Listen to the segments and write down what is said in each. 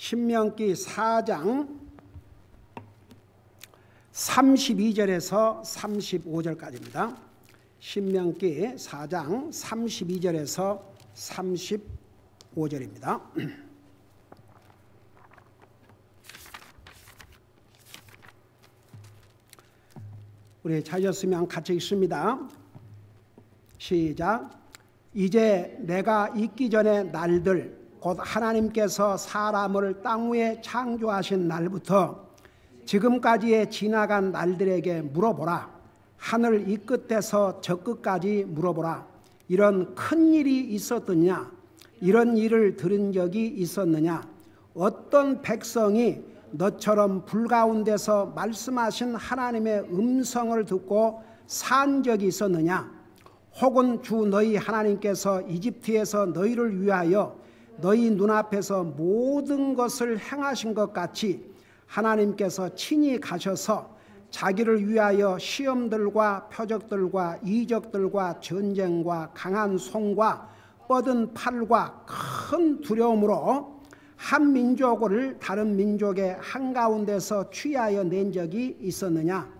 신명기 4장 32절에서 35절까지입니다. 신명기 4장 32절에서 35절입니다. 우리 찾았으면 같이 읽습니다. 시작. 이제 내가 있기 전의 날들 곧 하나님께서 사람을 땅 위에 창조하신 날부터 지금까지의 지나간 날들에게 물어보라. 하늘 이 끝에서 저 끝까지 물어보라. 이런 큰 일이 있었느냐? 이런 일을 들은 적이 있었느냐? 어떤 백성이 너처럼 불 가운데서 말씀하신 하나님의 음성을 듣고 산 적이 있었느냐? 혹은 주 너희 하나님께서 이집트에서 너희를 위하여 너희 눈앞에서 모든 것을 행하신 것 같이 하나님께서 친히 가셔서 자기를 위하여 시험들과 표적들과 이적들과 전쟁과 강한 손과 뻗은 팔과 큰 두려움으로 한 민족을 다른 민족의 한가운데서 취하여 낸 적이 있었느냐?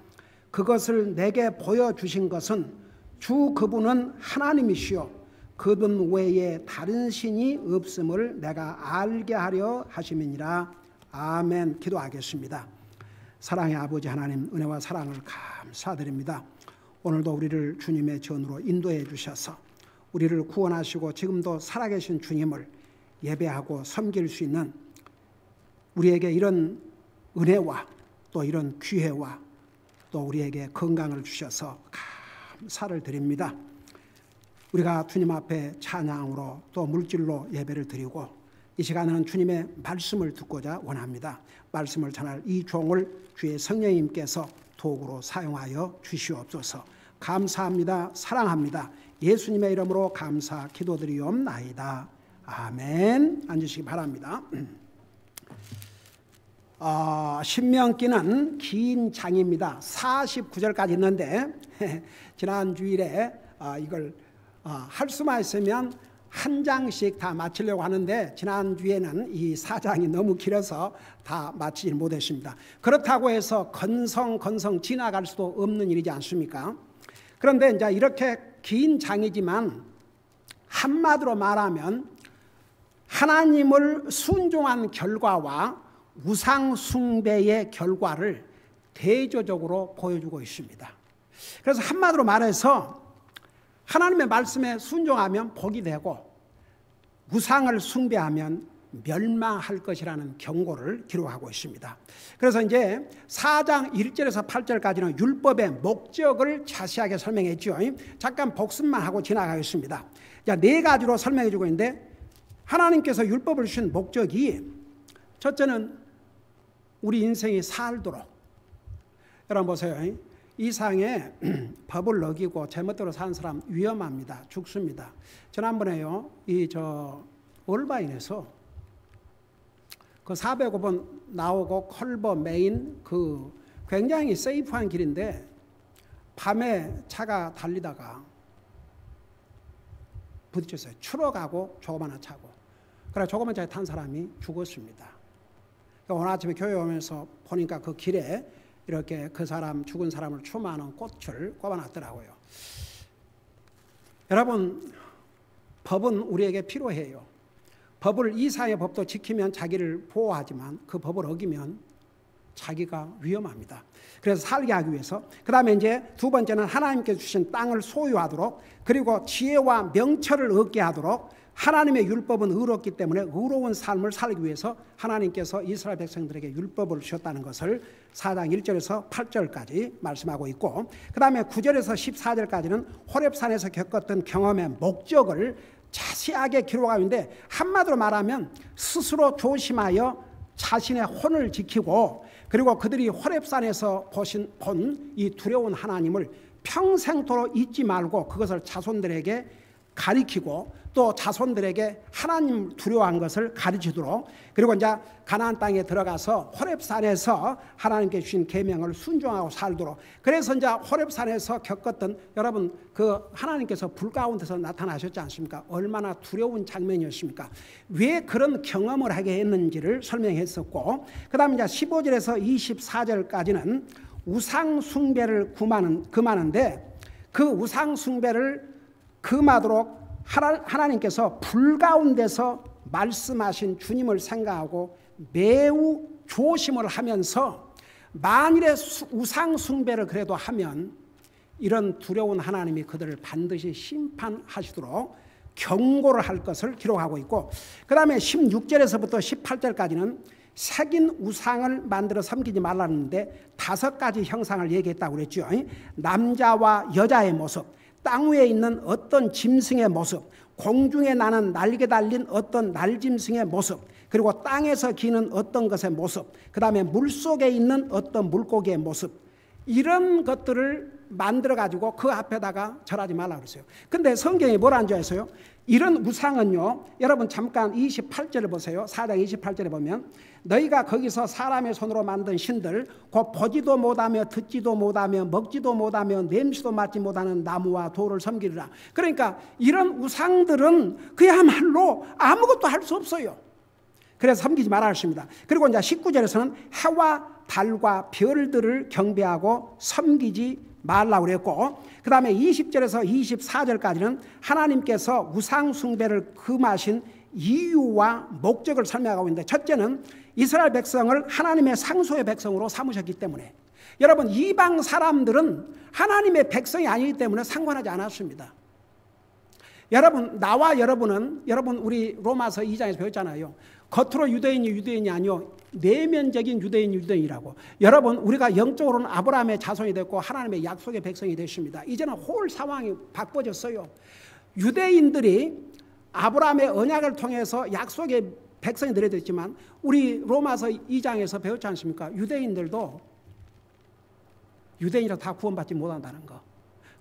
그것을 내게 보여주신 것은 주 그분은 하나님이시요 그분 외에 다른 신이 없음을 내가 알게 하려 하심이니라. 아멘. 기도하겠습니다. 사랑의 아버지 하나님, 은혜와 사랑을 감사드립니다. 오늘도 우리를 주님의 전으로 인도해 주셔서 우리를 구원하시고 지금도 살아계신 주님을 예배하고 섬길 수 있는 우리에게 이런 은혜와 또 이런 기회와 또 우리에게 건강을 주셔서 감사를 드립니다. 우리가 주님 앞에 찬양으로 또 물질로 예배를 드리고 이 시간에는 주님의 말씀을 듣고자 원합니다. 말씀을 전할 이 종을 주의 성령님께서 도구로 사용하여 주시옵소서. 감사합니다. 사랑합니다. 예수님의 이름으로 감사 기도드리옵나이다. 아멘. 앉으시기 바랍니다. 신명기는 긴 장입니다. 49절까지 있는데 지난 주일에 이걸 할 수만 있으면 한 장씩 다 마치려고 하는데 지난주에는 이 4장이 너무 길어서 다 마치지 못했습니다. 그렇다고 해서 건성 지나갈 수도 없는 일이지 않습니까? 그런데 이제 이렇게 긴 장이지만 한마디로 말하면 하나님을 순종한 결과와 우상 숭배의 결과를 대조적으로 보여주고 있습니다. 그래서 한마디로 말해서 하나님의 말씀에 순종하면 복이 되고 우상을 숭배하면 멸망할 것이라는 경고를 기록하고 있습니다. 그래서 이제 4장 1절에서 8절까지는 율법의 목적을 자세하게 설명했죠. 잠깐 복습만 하고 지나가겠습니다. 네 가지로 설명해 주고 있는데 하나님께서 율법을 주신 목적이 첫째는 우리 인생이 살도록. 여러분 보세요. 이 상에 법을 어기고 제멋대로 사는 사람 위험합니다. 죽습니다. 지난번에요, 올바인에서 그 405번 나오고 컬버 메인 그 굉장히 세이프한 길인데 밤에 차가 달리다가 부딪혔어요. 추락하고 조그마한 차고. 그래 조그만 차에 탄 사람이 죽었습니다. 오늘 아침에 교회 오면서 보니까 그 길에 이렇게 그 사람 죽은 사람을 추모하는 꽃을 꼽아놨더라고요. 여러분, 법은 우리에게 필요해요. 법을 이상의 법도 지키면 자기를 보호하지만 그 법을 어기면 자기가 위험합니다. 그래서 살게 하기 위해서. 그 다음에 이제 두 번째는 하나님께서 주신 땅을 소유하도록, 그리고 지혜와 명철을 얻게 하도록. 하나님의 율법은 의롭기 때문에 의로운 삶을 살기 위해서 하나님께서 이스라엘 백성들에게 율법을 주셨다는 것을 4장 1절에서 8절까지 말씀하고 있고, 그 다음에 9절에서 14절까지는 호렙산에서 겪었던 경험의 목적을 자세하게 기록하고 있는데 한마디로 말하면 스스로 조심하여 자신의 혼을 지키고, 그리고 그들이 호렙산에서 본 이 두려운 하나님을 평생토록 잊지 말고 그것을 자손들에게 가리키고 또 자손들에게 하나님 두려워한 것을 가르치도록, 그리고 이제 가나안 땅에 들어가서 호렙산에서 하나님께 주신 계명을 순종하고 살도록. 그래서 이제 호렙산에서 겪었던, 여러분 그 하나님께서 불 가운데서 나타나셨지 않습니까? 얼마나 두려운 장면이었습니까? 왜 그런 경험을 하게 했는지를 설명했었고, 그 다음에 이제 15절에서 24절까지는 우상 숭배를 금하는데, 그 우상 숭배를 금하도록 하나님께서 불 가운데서 말씀하신 주님을 생각하고 매우 조심을 하면서, 만일에 우상 숭배를 그래도 하면 이런 두려운 하나님이 그들을 반드시 심판하시도록 경고를 할 것을 기록하고 있고, 그 다음에 16절에서부터 18절까지는 새긴 우상을 만들어 섬기지 말라는데 5가지 형상을 얘기했다고 그랬죠. 남자와 여자의 모습, 땅 위에 있는 어떤 짐승의 모습, 공중에 나는 날개 달린 어떤 날짐승의 모습, 그리고 땅에서 기는 어떤 것의 모습, 그 다음에 물속에 있는 어떤 물고기의 모습, 이런 것들을 만들어가지고 그 앞에다가 절하지 말라고 그랬어요. 근데 성경이 뭐라는 줄 아세요? 이런 우상은요, 여러분 잠깐 28절을 보세요. 4장 28절에 보면 너희가 거기서 사람의 손으로 만든 신들, 곧 보지도 못하며 듣지도 못하며 먹지도 못하며 냄새도 맡지 못하는 나무와 돌을 섬기리라. 그러니까 이런 우상들은 그야말로 아무것도 할 수 없어요. 그래서 섬기지 말라 했습니다. 그리고 이제 19절에서는 해와 달과 별들을 경배하고 섬기지 말라고 그랬고, 그 다음에 20절에서 24절까지는 하나님께서 우상 숭배를 금하신 이유와 목적을 설명하고 있는데, 첫째는 이스라엘 백성을 하나님의 상속의 백성으로 삼으셨기 때문에, 여러분 이방 사람들은 하나님의 백성이 아니기 때문에 상관하지 않았습니다. 여러분 나와 여러분은, 여러분 우리 로마서 2장에서 배웠잖아요. 겉으로 유대인이 아니요 내면적인 유대인이라고. 여러분 우리가 영적으로는 아브라함의 자손이 됐고 하나님의 약속의 백성이 됐습니다. 이제는 홀 상황이 바꿔졌어요. 유대인들이 아브라함의 언약을 통해서 약속의 백성이 되었지만, 우리 로마서 2장에서 배웠지 않습니까? 유대인들도 유대인이라 다 구원받지 못한다는 거.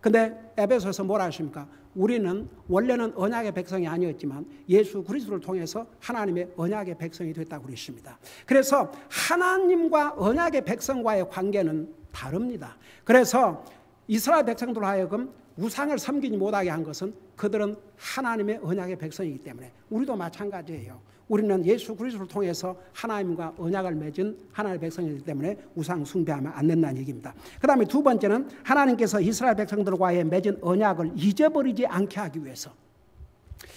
근데 에베소에서 뭐라 하십니까? 우리는 원래는 언약의 백성이 아니었지만 예수 그리스도를 통해서 하나님의 언약의 백성이 됐다고 그랬습니다. 그래서 하나님과 언약의 백성과의 관계는 다릅니다. 그래서 이스라엘 백성들로 하여금 우상을 섬기지 못하게 한 것은 그들은 하나님의 언약의 백성이기 때문에, 우리도 마찬가지예요. 우리는 예수 그리스도를 통해서 하나님과 언약을 맺은 하나님의 백성이기 때문에 우상 숭배하면 안 된다는 얘기입니다. 그 다음에 두 번째는 하나님께서 이스라엘 백성들과의 맺은 언약을 잊어버리지 않게 하기 위해서.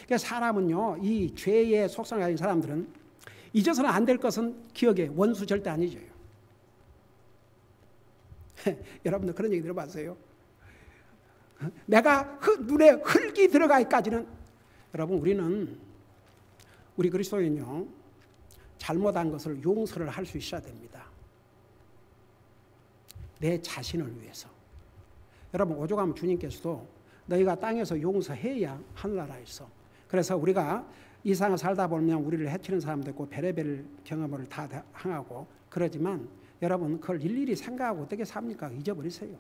그러니까 사람은요, 이 죄의 속성을 가진 사람들은 잊어서는 안 될 것은 기억에, 원수 절대 안 잊어요. 여러분들 그런 얘기 들어봤어요? 내가 눈에 흙이 들어가기까지는. 여러분 우리 그리스도인요, 잘못한 것을 용서를 할 수 있어야 됩니다. 내 자신을 위해서. 여러분 오죽하면 주님께서도 너희가 땅에서 용서해야 하늘나라에서. 그래서 우리가 이 세상을 살다 보면 우리를 해치는 사람도 있고 별의별 경험을 다 당하고 그러지만, 여러분 그걸 일일이 생각하고 어떻게 삽니까? 잊어버리세요.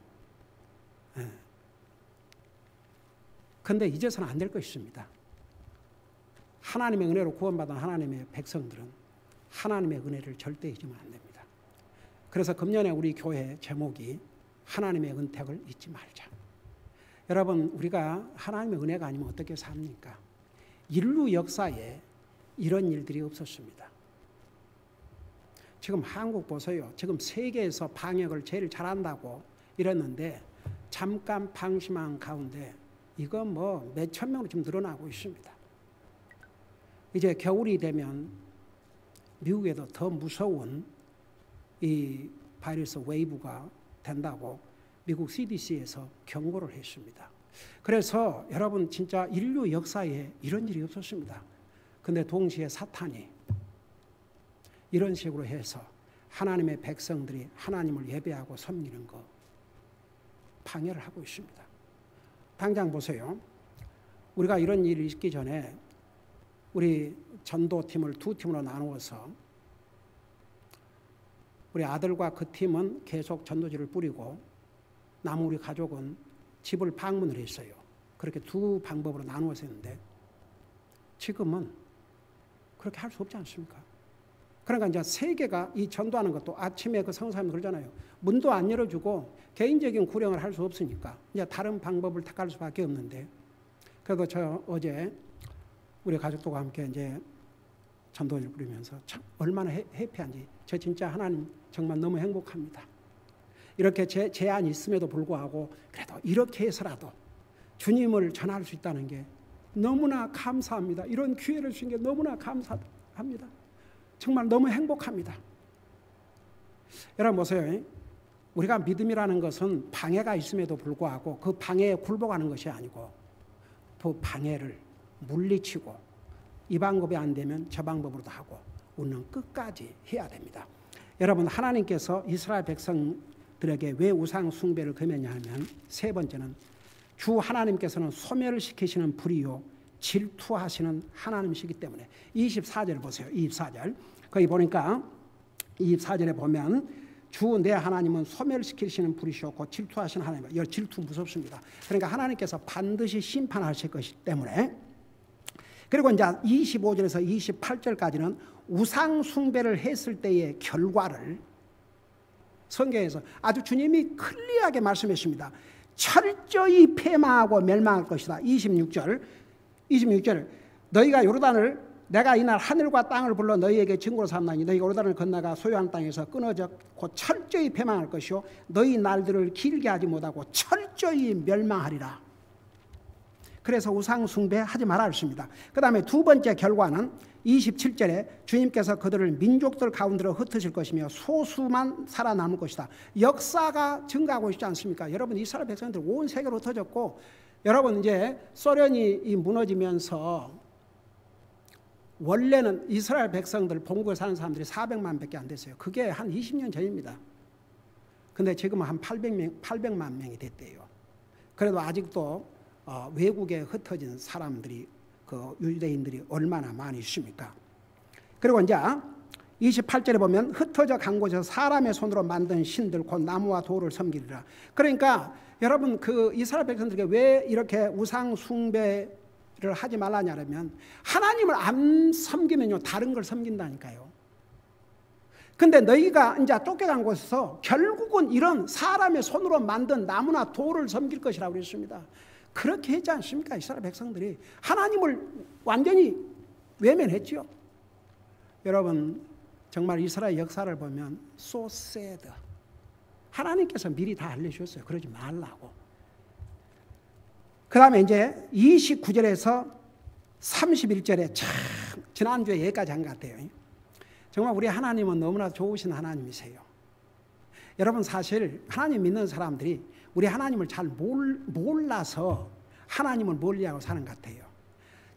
그런데 잊어서는 안 될 것이 있습니다. 하나님의 은혜로 구원받은 하나님의 백성들은 하나님의 은혜를 절대 잊으면 안 됩니다. 그래서 금년에 우리 교회 제목이 하나님의 은택을 잊지 말자. 여러분 우리가 하나님의 은혜가 아니면 어떻게 삽니까? 인류 역사에 이런 일들이 없었습니다. 지금 한국 보세요. 지금 세계에서 방역을 제일 잘한다고 이랬는데 잠깐 방심한 가운데 이거 뭐 몇천 명으로 지금 늘어나고 있습니다. 이제 겨울이 되면 미국에도 더 무서운 이 바이러스 웨이브가 된다고 미국 CDC에서 경고를 했습니다. 그래서 여러분 진짜 인류 역사에 이런 일이 없었습니다. 근데 동시에 사탄이 이런 식으로 해서 하나님의 백성들이 하나님을 예배하고 섬기는 거 방해를 하고 있습니다. 당장 보세요. 우리가 이런 일이 있기 전에 우리 전도팀을 두 팀으로 나누어서 우리 아들과 그 팀은 계속 전도지를 뿌리고 남은 우리 가족은 집을 방문을 했어요. 그렇게 두 방법으로 나누어서 했는데 지금은 그렇게 할 수 없지 않습니까? 그러니까 이제 세계가 이 전도하는 것도 아침에 그 성사님 그러잖아요. 문도 안 열어주고 개인적인 구령을 할 수 없으니까 이제 다른 방법을 택할 수밖에 없는데, 그래도 저 어제 우리 가족들과 함께 이제 전도를 부리면서 참 얼마나 해피한지, 저 진짜 하나님 정말 너무 행복합니다. 이렇게 제한이 있음에도 불구하고 그래도 이렇게 해서라도 주님을 전할 수 있다는 게 너무나 감사합니다. 이런 기회를 주신 게 너무나 감사합니다. 정말 너무 행복합니다. 여러분 보세요. 우리가 믿음이라는 것은 방해가 있음에도 불구하고 그 방해에 굴복하는 것이 아니고 그 방해를 물리치고 이 방법이 안 되면 저 방법으로도 하고 우리는 끝까지 해야 됩니다. 여러분, 하나님께서 이스라엘 백성들에게 왜 우상 숭배를 금했냐 하면, 세 번째는 주 하나님께서는 소멸시키시는 불이요 질투하시는 하나님이시기 때문에. 24절 보세요. 24절. 거기 보니까 24절에 보면 주 내 하나님은 소멸시키시는 불이시고 질투하시는 하나님. 이 질투 무섭습니다. 그러니까 하나님께서 반드시 심판하실 것이기 때문에. 그리고 이제 25절에서 28절까지는 우상 숭배를 했을 때의 결과를 성경에서 아주 주님이 클리어하게 말씀해 주십니다. 철저히 폐망하고 멸망할 것이다. 26절 너희가 요르단을 내가 이날 하늘과 땅을 불러 너희에게 증거로 삼나니 너희가 요르단을 건너가 소유한 땅에서 끊어져 곧 철저히 폐망할 것이요 너희 날들을 길게 하지 못하고 철저히 멸망하리라. 그래서 우상 숭배하지 말아 했습니다. 그 다음에 두 번째 결과는 27절에 주님께서 그들을 민족들 가운데로 흩으실 것이며 소수만 살아남을 것이다. 역사가 증가하고 있지 않습니까? 여러분, 이스라엘 백성들 온 세계로 흩어졌고, 여러분 이제 소련이 무너지면서 원래는 이스라엘 백성들 본국에 사는 사람들이 400만 밖에 안 됐어요. 그게 한 20년 전입니다. 근데 지금은 한 800만 명이 됐대요. 그래도 아직도 외국에 흩어진 사람들이, 그 유대인들이 얼마나 많이 있습니까? 그리고 이제 28절에 보면 흩어져 간 곳에서 사람의 손으로 만든 신들 곧 나무와 돌을 섬기리라. 그러니까 여러분, 그 이스라엘 백성들에게 왜 이렇게 우상 숭배를 하지 말라냐면 하나님을 안 섬기면요 다른 걸 섬긴다니까요. 근데 너희가 이제 쫓겨간 곳에서 결국은 이런 사람의 손으로 만든 나무나 돌을 섬길 것이라고 그랬습니다. 그렇게 했지 않습니까? 이스라엘 백성들이 하나님을 완전히 외면했죠. 여러분, 정말 이스라엘 역사를 보면 so sad. 하나님께서 미리 다 알려주셨어요. 그러지 말라고. 그 다음에 이제 29절에서 31절에 참 지난주에 여기까지 한 것 같아요. 정말 우리 하나님은 너무나 좋으신 하나님이세요. 여러분, 사실 하나님 믿는 사람들이 우리 하나님을 잘 몰라서 하나님을 멀리하고 사는 것 같아요.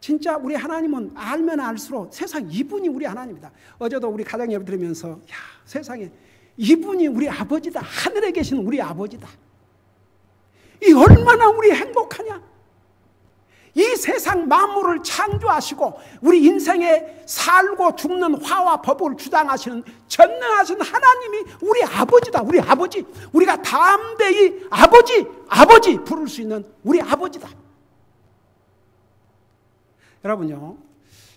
진짜 우리 하나님은 알면 알수록 세상 이분이 우리 하나님이다. 어제도 우리 가정 예배 들으면서 야, 세상에 이분이 우리 아버지다. 하늘에 계신 우리 아버지다. 이 얼마나 우리 행복하냐. 이 세상 만물을 창조하시고 우리 인생에 살고 죽는 화와 법을 주장하시는 전능하신 하나님이 우리 아버지다. 우리 아버지. 우리가 담대히 아버지 부를 수 있는 우리 아버지다. 여러분요,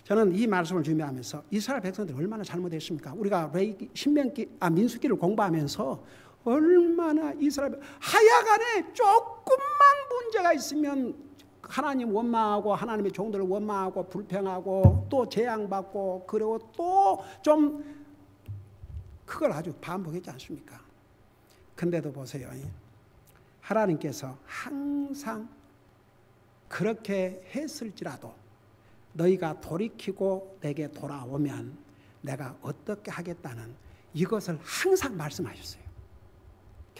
저는 이 말씀을 준비하면서 이스라엘 백성들이 얼마나 잘못했습니까? 우리가 민수기를 공부하면서 얼마나 이스라엘 하여간에 조금만 문제가 있으면 하나님 원망하고 하나님의 종들을 원망하고 불평하고 또 재앙받고, 그리고 또 좀 그걸 아주 반복했지 않습니까? 근데도 보세요, 하나님께서 항상 그렇게 했을지라도 너희가 돌이키고 내게 돌아오면 내가 어떻게 하겠다는 이것을 항상 말씀하셨어요.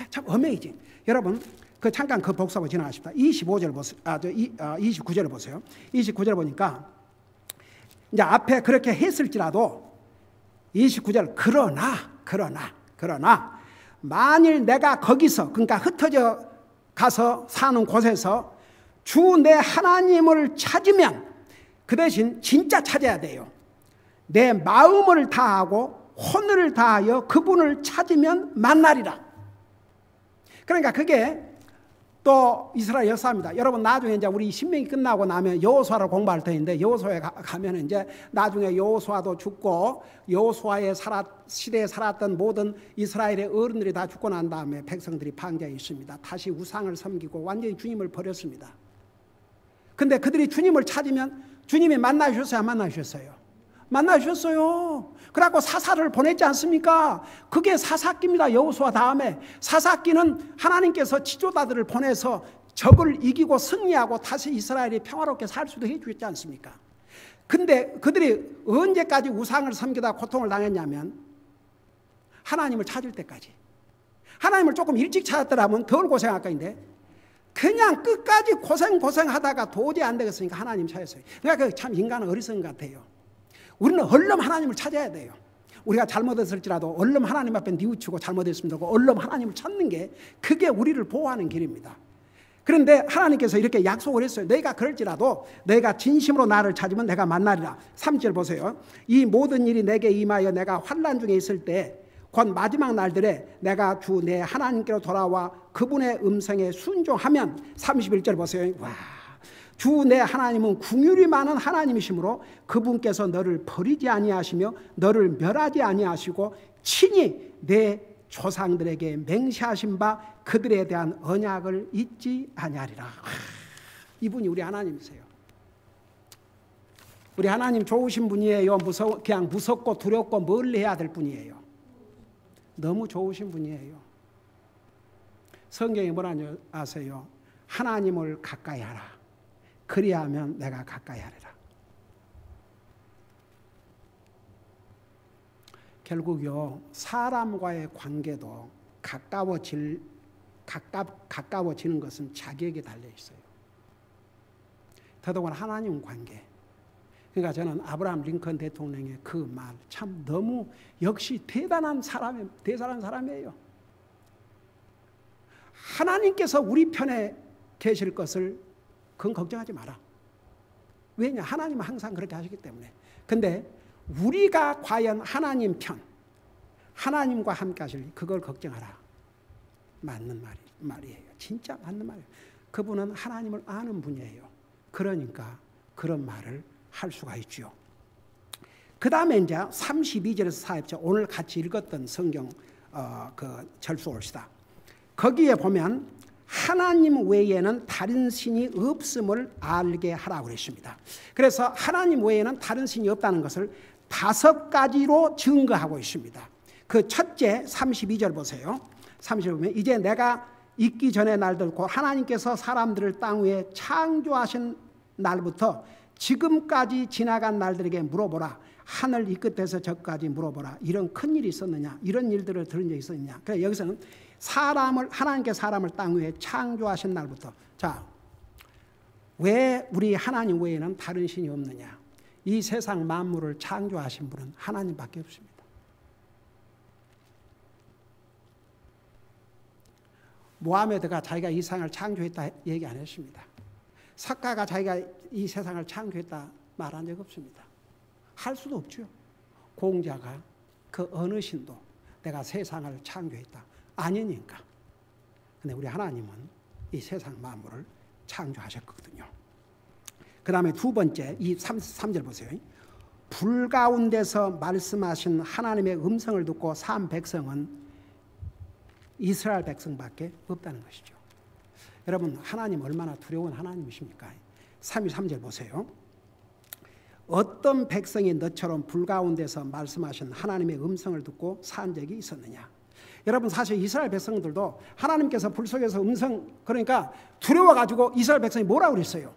참 어메이징. 여러분, 잠깐 그 복습을 지나가십시다. 25절 보세요. 29절을 보세요. 29절 보니까 이제 앞에 그렇게 했을지라도 29절 그러나 만일 내가 거기서, 그러니까 흩어져 가서 사는 곳에서 주 내 하나님을 찾으면, 그 대신 진짜 찾아야 돼요. 내 마음을 다하고 혼을 다하여 그분을 찾으면 만나리라. 그러니까 그게 또 이스라엘 역사입니다. 여러분 나중에 이제 우리 신명기 끝나고 나면 여호수아를 공부할 터인데 여호수아에 가면 이제 나중에 여호수아도 죽고 여호수아의 시대에 살았던 모든 이스라엘의 어른들이 다 죽고 난 다음에 백성들이 방자에 있습니다. 다시 우상을 섬기고 완전히 주님을 버렸습니다. 근데 그들이 주님을 찾으면 주님이 만나주셨어요? 안 만나주셨어요? 만나주셨어요. 그래갖고 사사를 보냈지 않습니까? 그게 사사기입니다. 여호수아 다음에. 사사기는 하나님께서 지도자들을 보내서 적을 이기고 승리하고 다시 이스라엘이 평화롭게 살 수도 해주셨지 않습니까? 근데 그들이 언제까지 우상을 섬기다 고통을 당했냐면 하나님을 찾을 때까지. 하나님을 조금 일찍 찾았더라면 덜 고생할 거인데 그냥 끝까지 고생하다가 도저히 안 되겠으니까 하나님 찾았어요. 그러니까 참 인간은 어리석은 것 같아요. 우리는 얼른 하나님을 찾아야 돼요. 우리가 잘못했을지라도 얼른 하나님 앞에 뉘우치고 잘못했으면 되고 얼른 하나님을 찾는 게 그게 우리를 보호하는 길입니다. 그런데 하나님께서 이렇게 약속을 했어요. 너희가 그럴지라도 너희가 진심으로 나를 찾으면 내가 만나리라. 3절 보세요. 이 모든 일이 내게 임하여 내가 환난 중에 있을 때 곧 마지막 날들에 내가 주 내 하나님께로 돌아와 그분의 음성에 순종하면 31절 보세요. 와, 주 내 하나님은 긍휼이 많은 하나님이시므로 그분께서 너를 버리지 아니하시며 너를 멸하지 아니하시고 친히 내 조상들에게 맹세하신 바 그들에 대한 언약을 잊지 아니하리라. 이분이 우리 하나님이세요. 우리 하나님 좋으신 분이에요. 그냥 무섭고 두렵고 멀리 해야 될 분이에요. 너무 좋으신 분이에요. 성경에 뭐라 아세요? 하나님을 가까이 하라. 그리하면 내가 가까이 하리라. 결국요, 사람과의 관계도 가까워지는 것은 자기에게 달려 있어요. 더더군다나 하나님 관계. 그러니까 저는 아브라함 링컨 대통령의 그 말 참 너무 역시 대단한 사람이에요. 하나님께서 우리 편에 계실 것을 그건 걱정하지 마라. 왜냐? 하나님은 항상 그렇게 하시기 때문에. 근데 우리가 과연 하나님 편, 하나님과 함께 하실 그걸 걱정하라. 맞는 말이에요. 진짜 맞는 말이에요. 그분은 하나님을 아는 분이에요. 그러니까 그런 말을 할 수가 있죠. 그 다음에 이제 32절에서 40절 오늘 같이 읽었던 성경 그 절수 옵시다. 거기에 보면 하나님 외에는 다른 신이 없음을 알게 하라고 그랬습니다. 그래서 하나님 외에는 다른 신이 없다는 것을 5가지로 증거하고 있습니다. 그 첫째 32절 보세요. 32절 보면 이제 내가 있기 전의 날들 곧 하나님께서 사람들을 땅 위에 창조하신 날부터 지금까지 지나간 날들에게 물어보라. 하늘 이 끝에서 저까지 물어보라. 이런 큰 일이 있었느냐? 이런 일들을 들은 적이 있었느냐? 그래서 여기서는 하나님께 사람을 땅 위에 창조하신 날부터. 자, 왜 우리 하나님 외에는 다른 신이 없느냐? 이 세상 만물을 창조하신 분은 하나님밖에 없습니다. 모하메드가 자기가 이 세상을 창조했다 얘기 안 했습니다. 석가가 자기가 이 세상을 창조했다 말한 적 없습니다. 할 수도 없죠. 공자가 그 어느 신도 내가 세상을 창조했다 아니니까. 근데 우리 하나님은 이 세상 만물을 창조하셨거든요. 그 다음에 두 번째 이 3절 보세요. 불 가운데서 말씀하신 하나님의 음성을 듣고 산 백성은 이스라엘 백성밖에 없다는 것이죠. 여러분 하나님 얼마나 두려운 하나님이십니까? 33절 보세요. 어떤 백성이 너처럼 불 가운데서 말씀하신 하나님의 음성을 듣고 산 적이 있었느냐? 여러분 사실 이스라엘 백성들도 하나님께서 불 속에서 음성 그러니까 두려워가지고 이스라엘 백성이 뭐라고 그랬어요?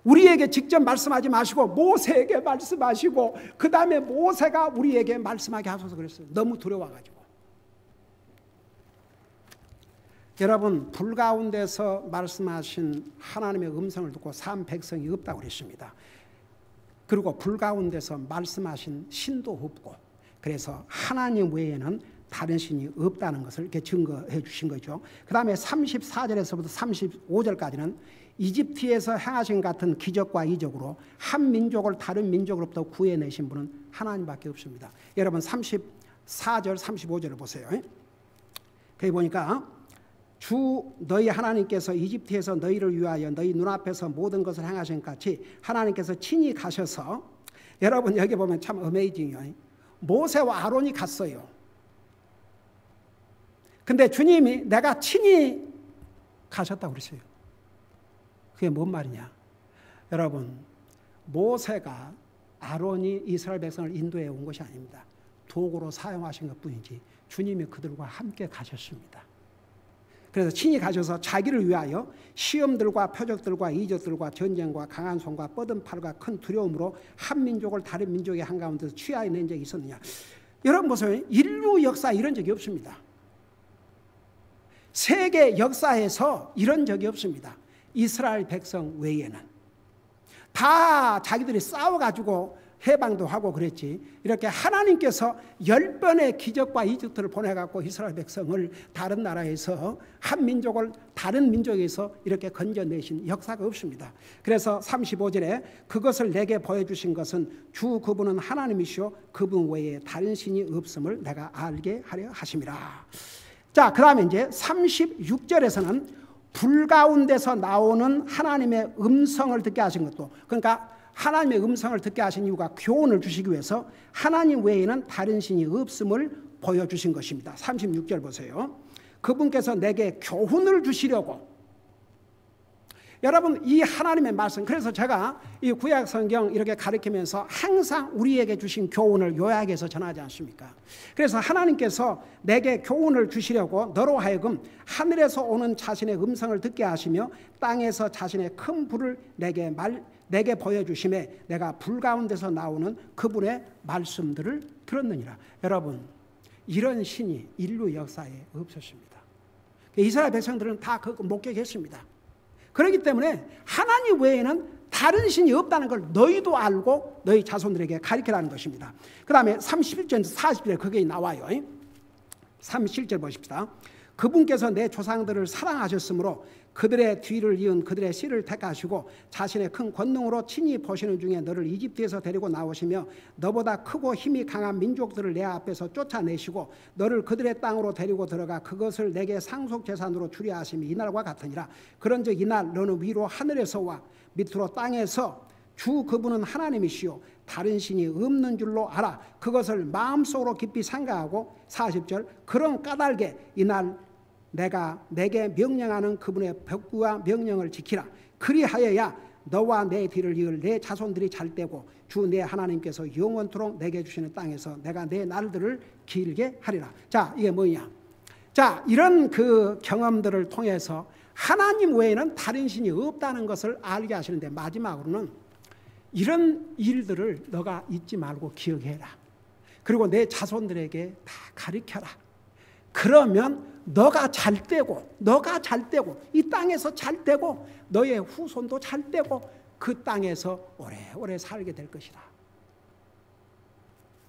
우리에게 직접 말씀하지 마시고 모세에게 말씀하시고 그 다음에 모세가 우리에게 말씀하게 하소서 그랬어요. 너무 두려워가지고. 여러분 불 가운데서 말씀하신 하나님의 음성을 듣고 산 백성이 없다고 그랬습니다. 그리고 불 가운데서 말씀하신 신도 없고 그래서 하나님 외에는 다른 신이 없다는 것을 이렇게 증거해 주신 거죠. 그 다음에 34절에서부터 35절까지는 이집트에서 행하신 같은 기적과 이적으로 한 민족을 다른 민족으로부터 구해내신 분은 하나님밖에 없습니다. 여러분 34절 35절을 보세요. 거기 보니까 주 너희 하나님께서 이집트에서 너희를 위하여 너희 눈앞에서 모든 것을 행하신 같이 하나님께서 친히 가셔서, 여러분 여기 보면 참 어메이징해요. 모세와 아론이 갔어요. 근데 주님이 내가 친히 가셨다고 그랬어요. 그게 뭔 말이냐? 여러분, 모세가 아론이 이스라엘 백성을 인도해 온 것이 아닙니다. 도구로 사용하신 것뿐이지 주님이 그들과 함께 가셨습니다. 그래서 친히 가셔서 자기를 위하여 시험들과 표적들과 이적들과 전쟁과 강한 손과 뻗은 팔과 큰 두려움으로 한 민족을 다른 민족의 한가운데서 취하여 낸 적이 있었느냐. 여러분 보세요. 인류 역사에 이런 적이 없습니다. 세계 역사에서 이런 적이 없습니다. 이스라엘 백성 외에는. 다 자기들이 싸워가지고 해방도 하고 그랬지, 이렇게 하나님께서 10번의 기적과 이적들을 보내갖고 이스라엘 백성을 다른 나라에서 한 민족을 다른 민족에서 이렇게 건져내신 역사가 없습니다. 그래서 35절에 그것을 내게 보여주신 것은 주 그분은 하나님이시오 그분 외에 다른 신이 없음을 내가 알게 하려 하심이라. 자, 그 다음에 이제 36절에서는 불 가운데서 나오는 하나님의 음성을 듣게 하신 것도, 그러니까 하나님의 음성을 듣게 하신 이유가 교훈을 주시기 위해서 하나님 외에는 다른 신이 없음을 보여주신 것입니다. 36절 보세요. 그분께서 내게 교훈을 주시려고. 여러분, 이 하나님의 말씀, 그래서 제가 이 구약 성경 이렇게 가르치면서 항상 우리에게 주신 교훈을 요약해서 전하지 않습니까? 그래서 하나님께서 내게 교훈을 주시려고 너로 하여금 하늘에서 오는 자신의 음성을 듣게 하시며 땅에서 자신의 큰 불을 내게 보여주심에 내가 불 가운데서 나오는 그분의 말씀들을 들었느니라. 여러분, 이런 신이 인류 역사에 없었습니다. 이스라엘 백성들은 다 그거 목격했습니다. 그렇기 때문에 하나님 외에는 다른 신이 없다는 걸 너희도 알고 너희 자손들에게 가르치라는 것입니다. 그 다음에 31절에서 40절에 그게 나와요. 37절 보십시다. 그분께서 내 조상들을 사랑하셨으므로 그들의 뒤를 이은 그들의 씨를 택하시고 자신의 큰 권능으로 친히 보시는 중에 너를 이집트에서 데리고 나오시며 너보다 크고 힘이 강한 민족들을 내 앞에서 쫓아내시고 너를 그들의 땅으로 데리고 들어가 그것을 내게 상속재산으로 주려 하심이 이날과 같으니라. 그런즉 이날 너는 위로 하늘에서와 밑으로 땅에서 주 그분은 하나님이시요 다른 신이 없는 줄로 알아. 그것을 마음속으로 깊이 생각하고 40절 그런 까닭에 이날 내가 내게 명령하는 그분의 벽구와 명령을 지키라. 그리하여야 너와 내 뒤를 이을 내 자손들이 잘되고 주 내 하나님께서 영원토록 내게 주시는 땅에서 내가 내 날들을 길게 하리라. 자, 이게 뭐냐? 자, 이런 그 경험들을 통해서 하나님 외에는 다른 신이 없다는 것을 알게 하시는데, 마지막으로는 이런 일들을 너가 잊지 말고 기억해라. 그리고 내 자손들에게 다 가르쳐라. 그러면 너가 잘되고 이 땅에서 잘되고 너의 후손도 잘되고 그 땅에서 오래오래 살게 될 것이다.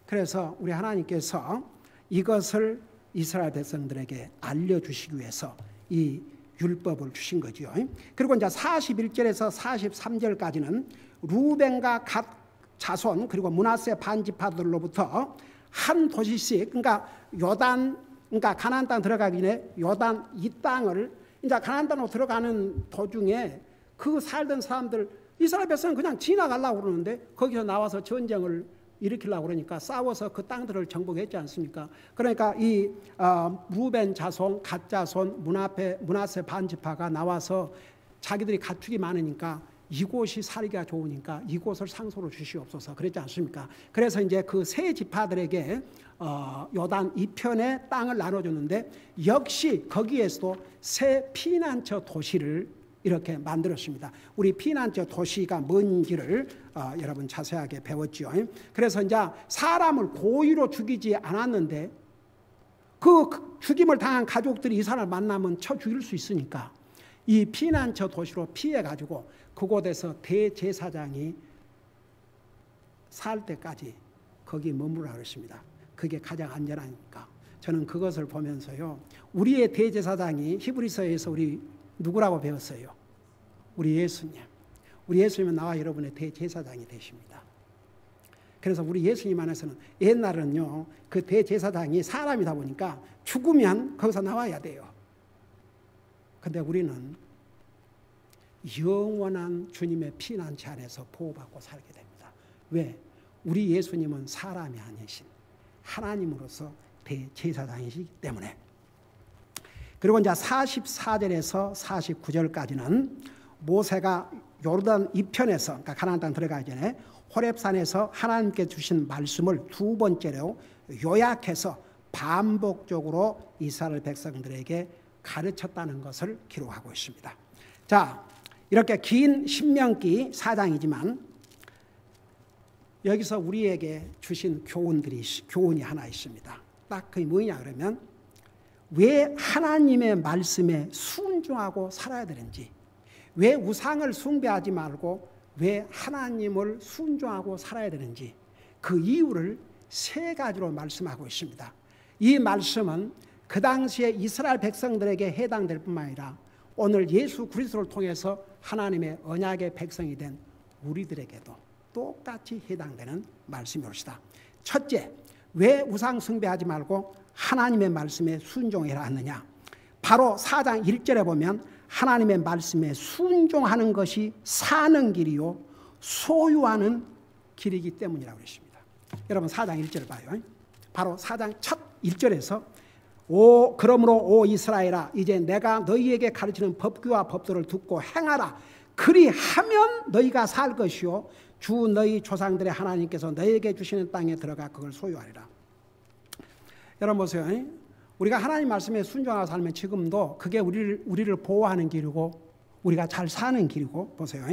그래서 우리 하나님께서 이것을 이스라엘 백성들에게 알려주시기 위해서 이 율법을 주신 거죠. 그리고 이제 41절에서 43절까지는 루벤과 갓 자손 그리고 므낫세 반지파들로부터 한 도시씩, 그러니까 가나안 땅 들어가기 전에 요단 이 땅을 이제 가나안 땅으로 들어가는 도중에 그 살던 사람들, 이스라엘 백성은 그냥 지나가려고 그러는데 거기서 나와서 전쟁을 일으키려고 그러니까 싸워서 그 땅들을 정복했지 않습니까? 그러니까 이 루벤 자손, 갓 자손, 므낫세 반지파가 나와서 자기들이 가축이 많으니까 이곳이 살기가 좋으니까 이곳을 상소로 주시옵소서 그랬지 않습니까? 그래서 이제 그 세 지파들에게 요단 이편의 땅을 나눠줬는데 역시 거기에서도 새 피난처 도시를 이렇게 만들었습니다. 우리 피난처 도시가 뭔지를 여러분 자세하게 배웠죠. 그래서 이제 사람을 고의로 죽이지 않았는데 그 죽임을 당한 가족들이 이 사람을 만나면 쳐 죽일 수 있으니까 이 피난처 도시로 피해가지고 그곳에서 대제사장이 살 때까지 거기 머무르라 그랬습니다. 그게 가장 안전하니까. 저는 그것을 보면서요, 우리의 대제사장이 히브리서에서 우리 누구라고 배웠어요? 우리 예수님. 우리 예수님은 나와 여러분의 대제사장이 되십니다. 그래서 우리 예수님 안에서는 옛날은요, 그 대제사장이 사람이다 보니까 죽으면 거기서 나와야 돼요. 근데 우리는 영원한 주님의 피난처 안에서 보호받고 살게 됩니다. 왜? 우리 예수님은 사람이 아니신 하나님으로서 대제사장이시기 때문에. 그리고 이제 44절에서 49절까지는 모세가 요르단 이편에서, 그러니까 가나안 땅 들어가기 전에 호렙산에서 하나님께 주신 말씀을 두 번째로 요약해서 반복적으로 이스라엘 백성들에게 가르쳤다는 것을 기록하고 있습니다. 자, 이렇게 긴 신명기 4장이지만 여기서 우리에게 주신 교훈이 하나 있습니다. 딱 그게 뭐냐 그러면 왜 하나님의 말씀에 순종하고 살아야 되는지, 왜 우상을 숭배하지 말고 왜 하나님을 순종하고 살아야 되는지 그 이유를 세 가지로 말씀하고 있습니다. 이 말씀은 그 당시에 이스라엘 백성들에게 해당될 뿐만 아니라 오늘 예수 그리스도를 통해서 하나님의 언약의 백성이 된 우리들에게도 똑같이 해당되는 말씀이옵시다. 첫째, 왜 우상 숭배하지 말고 하나님의 말씀에 순종해야 하느냐? 바로 4장 1절에 보면 하나님의 말씀에 순종하는 것이 사는 길이요 소유하는 길이기 때문이라고 했습니다. 여러분 4장 1절을 봐요. 바로 4장 첫 1절에서 그러므로 오 이스라엘아 이제 내가 너희에게 가르치는 법규와 법도를 듣고 행하라. 그리하면 너희가 살 것이요 주 너희 조상들의 하나님께서 너희에게 주시는 땅에 들어가 그걸 소유하리라. 여러분 보세요. 우리가 하나님 말씀에 순종하고 살면 지금도 그게 우리를 보호하는 길이고 우리가 잘 사는 길이고, 보세요.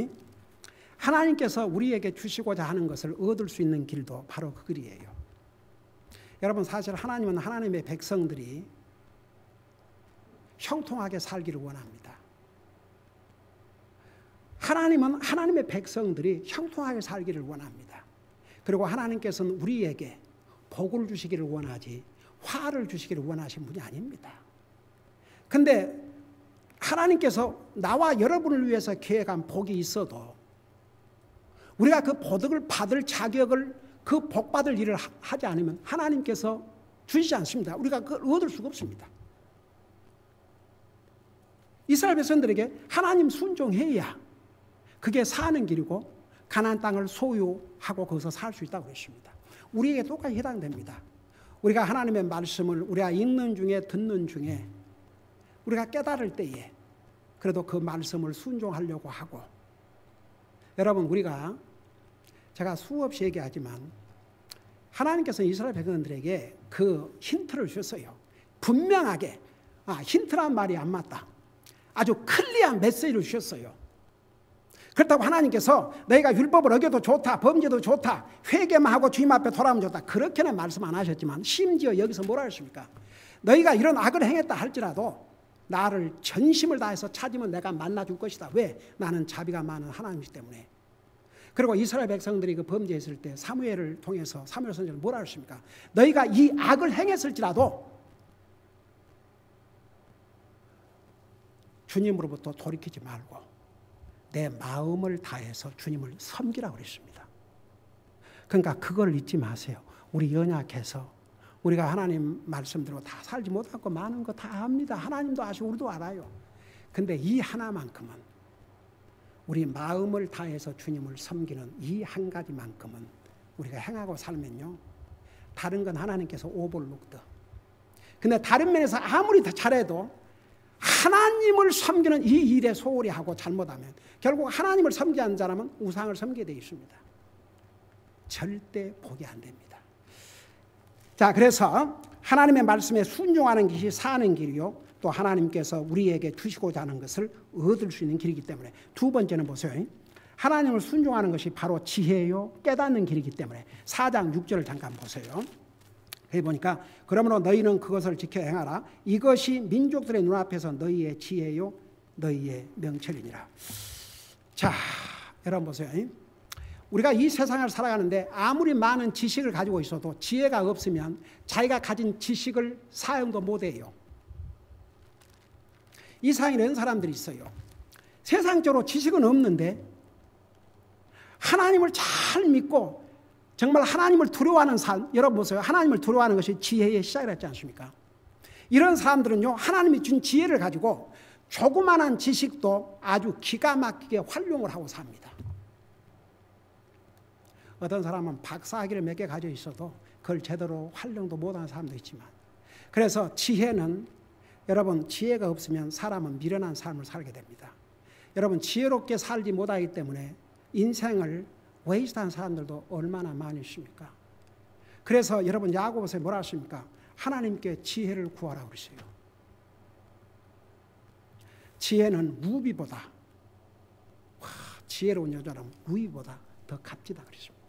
하나님께서 우리에게 주시고자 하는 것을 얻을 수 있는 길도 바로 그 길이에요. 여러분 사실 하나님은 하나님의 백성들이 형통하게 살기를 원합니다. 하나님은 하나님의 백성들이 형통하게 살기를 원합니다. 그리고 하나님께서는 우리에게 복을 주시기를 원하지 화를 주시기를 원하신 분이 아닙니다. 근데 하나님께서 나와 여러분을 위해서 계획한 복이 있어도 우리가 그 보덕을 받을 자격을 그 복 받을 일을 하지 않으면 하나님께서 주시지 않습니다. 우리가 그걸 얻을 수가 없습니다. 이스라엘 백성들에게 하나님 순종해야 그게 사는 길이고 가나안 땅을 소유하고 거기서 살 수 있다고 했습니다. 우리에게 똑같이 해당됩니다. 우리가 하나님의 말씀을 우리가 읽는 중에 듣는 중에 우리가 깨달을 때에 그래도 그 말씀을 순종하려고 하고, 여러분 우리가 제가 수없이 얘기하지만 하나님께서 이스라엘 백성들에게 그 힌트를 주셨어요. 분명하게 힌트란 말이 안 맞다. 아주 클리어한 메시지를 주셨어요. 그렇다고 하나님께서 너희가 율법을 어겨도 좋다, 범죄도 좋다, 회개만 하고 주님 앞에 돌아오면 좋다, 그렇게는 말씀 안 하셨지만 심지어 여기서 뭐라 하십니까? 너희가 이런 악을 행했다 할지라도 나를 전심을 다해서 찾으면 내가 만나줄 것이다. 왜? 나는 자비가 많은 하나님이기 때문에. 그리고 이스라엘 백성들이 그 범죄했을 때 사무엘을 통해서 사무엘 선지자는 뭐라 하십니까? 너희가 이 악을 행했을지라도 주님으로부터 돌이키지 말고 내 마음을 다해서 주님을 섬기라고 그랬습니다. 그러니까 그걸 잊지 마세요. 우리 연약해서 우리가 하나님 말씀대로 다 살지 못하고 많은 거 다 압니다. 하나님도 아시고 우리도 알아요. 근데 이 하나만큼은 우리 마음을 다해서 주님을 섬기는 이 한 가지만큼은 우리가 행하고 살면요, 다른 건 하나님께서 오버룩드. 근데 다른 면에서 아무리 더 잘해도 하나님을 섬기는 이 일에 소홀히 하고 잘못하면 결국 하나님을 섬기지 않는 사람은 우상을 섬기게 되어 있습니다. 절대 복이 안 됩니다. 자, 그래서 하나님의 말씀에 순종하는 것이 사는 길이요, 또 하나님께서 우리에게 주시고자 하는 것을 얻을 수 있는 길이기 때문에. 두 번째는 보세요. 하나님을 순종하는 것이 바로 지혜요 깨닫는 길이기 때문에 4장 6절을 잠깐 보세요. 여기 보니까 그러므로 너희는 그것을 지켜 행하라. 이것이 민족들의 눈앞에서 너희의 지혜요 너희의 명철이니라. 자, 여러분 보세요. 우리가 이 세상을 살아가는데 아무리 많은 지식을 가지고 있어도 지혜가 없으면 자기가 가진 지식을 사용도 못해요. 이 세상에 이런 사람들이 있어요. 세상적으로 지식은 없는데 하나님을 잘 믿고 정말 하나님을 두려워하는 삶, 여러분 보세요. 하나님을 두려워하는 것이 지혜의 시작이라 했지 않습니까? 이런 사람들은요, 하나님이 준 지혜를 가지고 조그만한 지식도 아주 기가 막히게 활용을 하고 삽니다. 어떤 사람은 박사학위를 몇 개 가지고 있어도 그걸 제대로 활용도 못하는 사람도 있지만, 그래서 지혜는, 여러분, 지혜가 없으면 사람은 미련한 삶을 살게 됩니다. 여러분, 지혜롭게 살지 못하기 때문에 인생을 웨이스트한 사람들도 얼마나 많이 있습니까? 그래서 여러분, 야고보서에 뭐라 하십니까? 하나님께 지혜를 구하라고 그러세요. 지혜는 무비보다, 지혜로운 여자는 무비보다 더 값지다 그러십니다.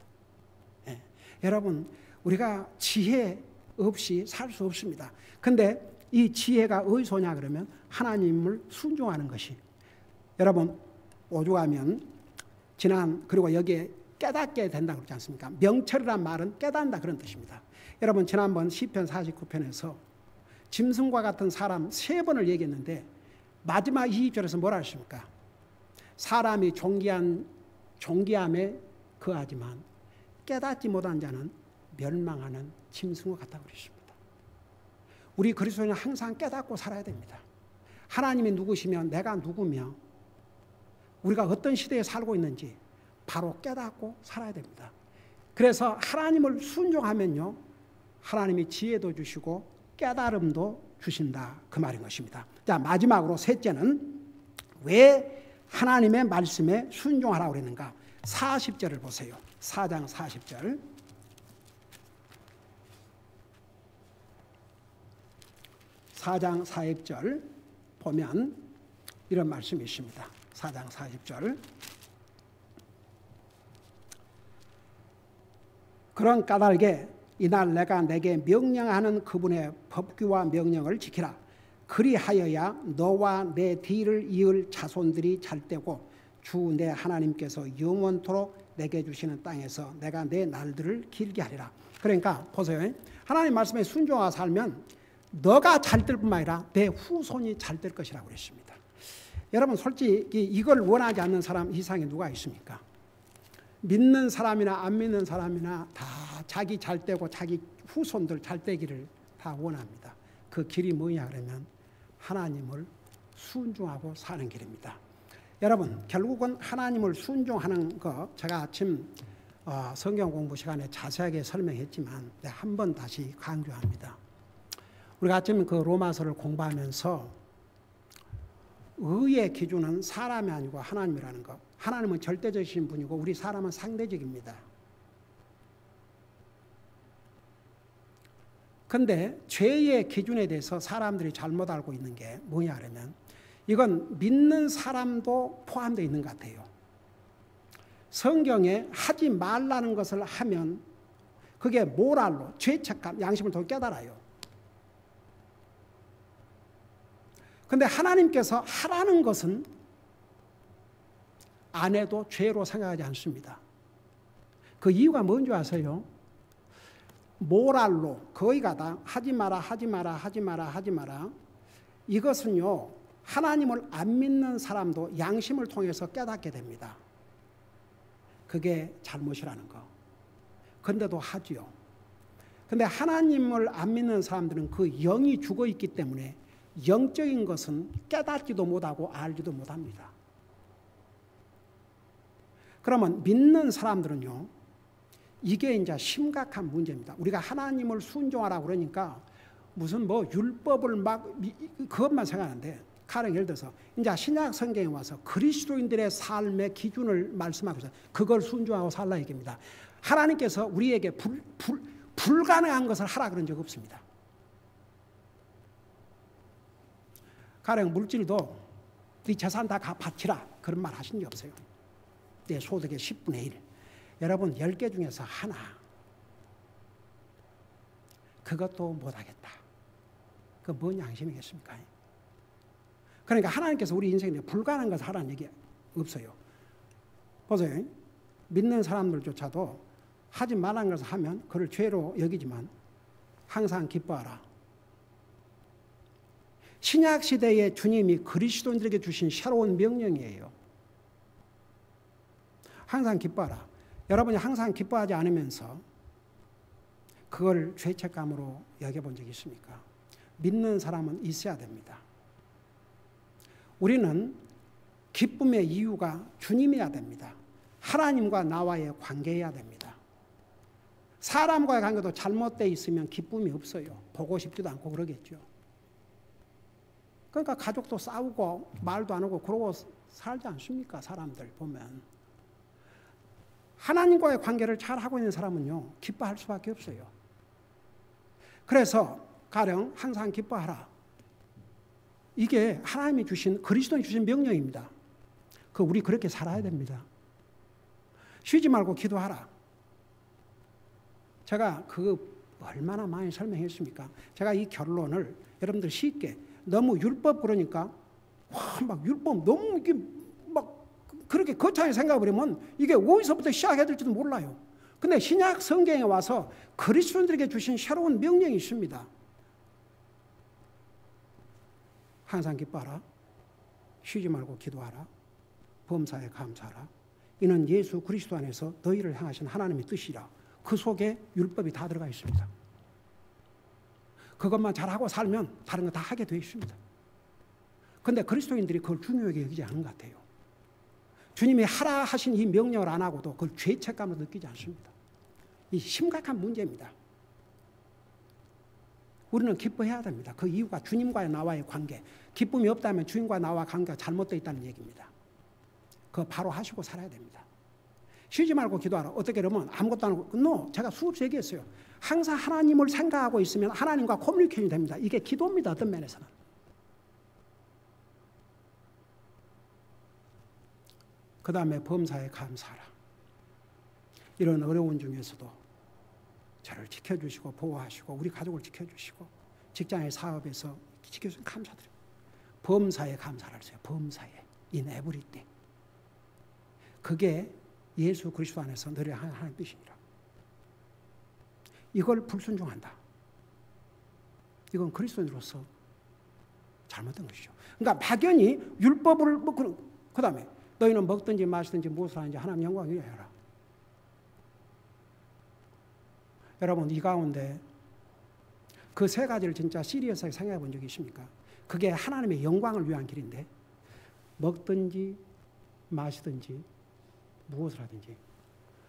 예. 여러분, 우리가 지혜 없이 살 수 없습니다. 근데 이 지혜가 어디서 오냐 그러면 하나님을 순종하는 것이, 여러분, 오죽하면 그리고 여기에 깨닫게 된다고 그러지 않습니까? 명철이란 말은 깨닫는다 그런 뜻입니다. 여러분, 지난번 시편 49편에서 짐승과 같은 사람 3번을 얘기했는데 마지막 20절에서 뭐라 하십니까? 사람이 존귀함에 거하지만 깨닫지 못한 자는 멸망하는 짐승과 같다고 그러십니다. 우리 그리스도인은 항상 깨닫고 살아야 됩니다. 하나님이 누구시며 내가 누구며 우리가 어떤 시대에 살고 있는지 바로 깨닫고 살아야 됩니다. 그래서 하나님을 순종하면요, 하나님이 지혜도 주시고 깨달음도 주신다, 그 말인 것입니다. 자, 마지막으로 셋째는 왜 하나님의 말씀에 순종하라고 그랬는가? 40절을 보세요. 4장 40절. 4장 40절 보면 이런 말씀이 있습니다. 4장 40절. 그런 까닭에 이날 내가 내게 명령하는 그분의 법규와 명령을 지키라. 그리하여야 너와 내 뒤를 이을 자손들이 잘되고 주 내 하나님께서 영원토록 내게 주시는 땅에서 내가 내 날들을 길게 하리라. 그러니까 보세요. 하나님 말씀에 순종하고 살면 너가 잘될 뿐만 아니라 내 후손이 잘될 것이라고 그랬습니다. 여러분, 솔직히 이걸 원하지 않는 사람 이상에 누가 있습니까? 믿는 사람이나 안 믿는 사람이나 다 자기 잘되고 자기 후손들 잘되기를 다 원합니다. 그 길이 뭐냐 그러면 하나님을 순종하고 사는 길입니다. 여러분, 결국은 하나님을 순종하는 거 제가 아침 성경 공부 시간에 자세하게 설명했지만 한 번 다시 강조합니다. 우리가 아침 그 로마서를 공부하면서 의의 기준은 사람이 아니고 하나님이라는 거. 하나님은 절대적이신 분이고 우리 사람은 상대적입니다. 그런데 죄의 기준에 대해서 사람들이 잘못 알고 있는 게 뭐냐 하면 이건 믿는 사람도 포함되어 있는 것 같아요. 성경에 하지 말라는 것을 하면 그게 모랄로 죄책감, 양심을 더 깨달아요. 그런데 하나님께서 하라는 것은 안 해도 죄로 생각하지 않습니다. 그 이유가 뭔지 아세요? 모랄로 거의 가다 하지 마라 하지 마라 하지 마라 하지 마라, 이것은요 하나님을 안 믿는 사람도 양심을 통해서 깨닫게 됩니다. 그게 잘못이라는 거. 그런데도 하지요. 그런데 하나님을 안 믿는 사람들은 그 영이 죽어 있기 때문에 영적인 것은 깨닫지도 못하고 알지도 못합니다. 그러면 믿는 사람들은요, 이게 이제 심각한 문제입니다. 우리가 하나님을 순종하라고 그러니까 무슨 뭐 율법을 막 그것만 생각하는데, 가령 예를 들어서 이제 신약 성경에 와서 그리스도인들의 삶의 기준을 말씀하고 있어요. 그걸 순종하고 살라 얘기입니다. 하나님께서 우리에게 불가능한 것을 하라 그런 적 없습니다. 가령 물질도 네 재산 다 바치라 그런 말 하신 적 없어요. 내 소득의 10분의 1. 여러분 10개 중에서 하나, 그것도 못하겠다. 그건 뭔 양심이겠습니까? 그러니까 하나님께서 우리 인생에 불가능한 것을 하라는 얘기 없어요. 보세요. 믿는 사람들조차도 하지 말라는 것을 하면 그를 죄로 여기지만 항상 기뻐하라. 신약 시대에 주님이 그리스도인들에게 주신 새로운 명령이에요. 항상 기뻐하라. 여러분이 항상 기뻐하지 않으면서 그걸 죄책감으로 여겨본 적이 있습니까? 믿는 사람은 있어야 됩니다. 우리는 기쁨의 이유가 주님이어야 됩니다. 하나님과 나와의 관계여야 됩니다. 사람과의 관계도 잘못되어 있으면 기쁨이 없어요. 보고 싶지도 않고 그러겠죠. 그러니까 가족도 싸우고 말도 안 하고 그러고 살지 않습니까? 사람들 보면. 하나님과의 관계를 잘하고 있는 사람은요, 기뻐할 수밖에 없어요. 그래서 가령 항상 기뻐하라. 이게 하나님이 주신, 그리스도인이 주신 명령입니다. 우리 그렇게 살아야 됩니다. 쉬지 말고 기도하라. 제가 얼마나 많이 설명했습니까? 제가 이 결론을 여러분들 쉽게, 너무 율법 그러니까 막 율법 너무 이게 막 그렇게 거창하게 생각해버리면 이게 어디서부터 시작해야 될지도 몰라요. 근데 신약 성경에 와서 그리스도인들에게 주신 새로운 명령이 있습니다. 항상 기뻐하라. 쉬지 말고 기도하라. 범사에 감사하라. 이는 예수 그리스도 안에서 너희를 향하신 하나님의 뜻이라. 그 속에 율법이 다 들어가 있습니다. 그것만 잘하고 살면 다른 거 다 하게 되어 있습니다. 그런데 그리스도인들이 그걸 중요하게 여기지 않은 것 같아요. 주님이 하라 하신 이 명령을 안 하고도 그걸 죄책감을 느끼지 않습니다. 이 심각한 문제입니다. 우리는 기뻐해야 됩니다. 그 이유가 주님과의 나와의 관계. 기쁨이 없다면 주님과 나와 관계가 잘못되어 있다는 얘기입니다. 그거 바로 하시고 살아야 됩니다. 쉬지 말고 기도하라. 어떻게 그러면 아무것도 안 하고, 제가 수없이 얘기했어요. 항상 하나님을 생각하고 있으면 하나님과 커뮤니케이션이 됩니다. 이게 기도입니다. 어떤 면에서는. 그 다음에 범사에 감사하라. 이런 어려운 중에서도 저를 지켜주시고 보호하시고 우리 가족을 지켜주시고 직장의 사업에서 지켜주시면 감사드립니다. 범사에 감사를 하세요. 범사에. in everything. 그게 예수 그리스도 안에서 너를 하나님 뜻이니라. 이걸 불순종한다. 이건 그리스도인으로서 잘못된 것이죠. 그러니까 막연히 율법을 그 다음에 너희는 먹든지 마시든지 무엇을 하는지 하나님 영광을 위하여라. 여러분 이 가운데 그 세 가지를 진짜 시리어스하게 생각해 본 적이 있습니까? 그게 하나님의 영광을 위한 길인데 먹든지 마시든지 무엇을 하든지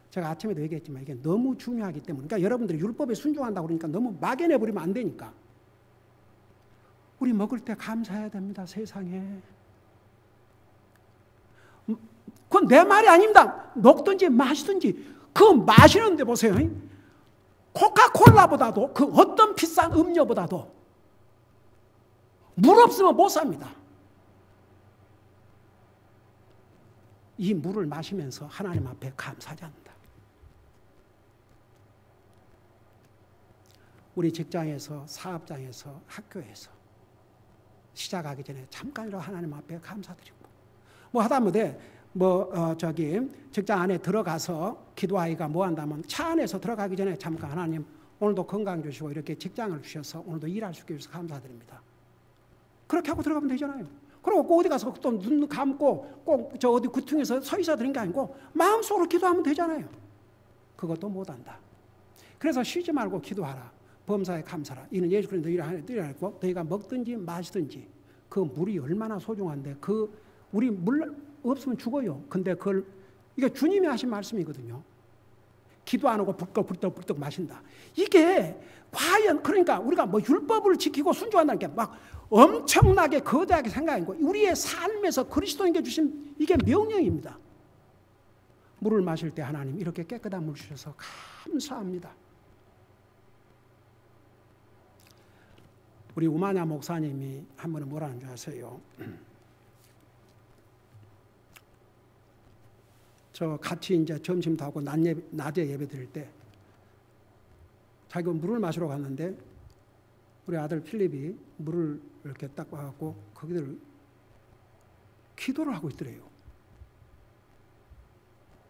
제가 아침에도 얘기했지만 이게 너무 중요하기 때문에 그러니까 여러분들이 율법에 순종한다고 그러니까 너무 막연해 버리면 안 되니까 우리 먹을 때 감사해야 됩니다. 세상에. 그건 내 말이 아닙니다. 먹든지 마시든지 그 마시는데 보세요. 코카콜라보다도 그 어떤 비싼 음료보다도 물 없으면 못 삽니다. 이 물을 마시면서 하나님 앞에 감사하지 않는다. 우리 직장에서 사업장에서 학교에서 시작하기 전에 잠깐이라도 하나님 앞에 감사드리고 뭐 하다못해 직장 안에 들어가서 기도하기가 뭐 한다면 차 안에서 들어가기 전에 잠깐 하나님 오늘도 건강 주시고 이렇게 직장을 주셔서 오늘도 일할 수 있게 해서 감사드립니다. 그렇게 하고 들어가면 되잖아요. 그리고 꼭 어디 가서 또 눈 감고 꼭 저 어디 구퉁에서 서 있어야 되는 게 아니고 마음속으로 기도하면 되잖아요. 그것도 못한다. 그래서 쉬지 말고 기도하라. 범사에 감사라. 이는 예수 그리스도 너희를 하나님 뜻이라고 너희가 먹든지 마시든지 그 물이 얼마나 소중한데 우리 물 없으면 죽어요. 근데 이게 주님이 하신 말씀이거든요. 기도 안 하고 불떡 마신다. 이게 과연 그러니까 우리가 뭐 율법을 지키고 순종한다는 게 막 엄청나게 거대하게 생각하고 우리의 삶에서 그리스도인께 주신 이게 명령입니다. 물을 마실 때 하나님 이렇게 깨끗한 물 주셔서 감사합니다. 우리 우마냐 목사님이 한 번은 뭐라는 줄 아세요? 저 같이 이제 점심도 하고 낮에 예배 드릴 때 자기가 물을 마시러 갔는데 우리 아들 필립이 물을 이렇게 딱 와갖고 거기들 기도를 하고 있더래요.